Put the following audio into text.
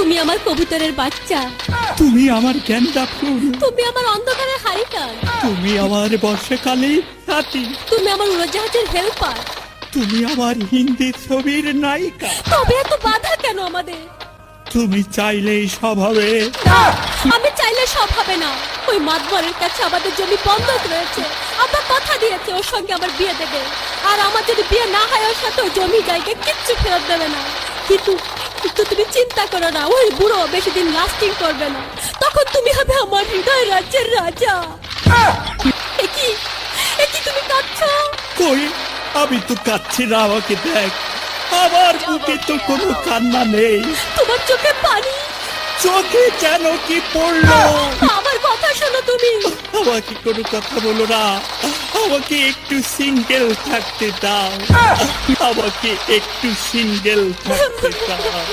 তুমি আমার কবুতরের বাচ্চা, তুমি আমার গেন্দা ফুল, তুমি আমার অন্ধকারের হারিকান, তুমি আমার বর্ষাকালে সাথী, তুমি আমার উড়োজাহাজের হেল্পার। তুমি আমার হিন্দি ছবির নায়িকা। তবে এত বাধা কেন আমাদের? তুমি চাইলেই সব হবে। না, আমি চাইলে সব হবে না। ওই মাতবরের কাছে আমাদের জমি বন্ধক রয়েছে। আব্বা কথা দিয়েছে ওর সঙ্গে আমার বিয়ে দেবে, আর আমার যদি বিয়ে না হয় ওর সাথে ওই জমি জায়গা কিচ্ছু ফেরত দেবে না। কিন্তু কিন্তু তুমি চিন্তা করো না, ওই বুড়ো বেশি দিন লাস্টিং করবে না। তখন তুমি হবে আমার হৃদয় রাজ্যের রাজা। একি একি তুমি কাঁদছো? কই, আমি তো কাচ্ছি না, আমাকে দেখ। আমার বুকে তো কোনো কান্না নেই, তোমার চোখে পানি। চোখে যেন কি পড়লো। আমার কথা শোনো তুমি। আমাকে কোনো কথা বলো না, আমাকে একটু সিঙ্গেল থাকতে দাও, আমাকে একটু সিঙ্গেল থাকতে দাও।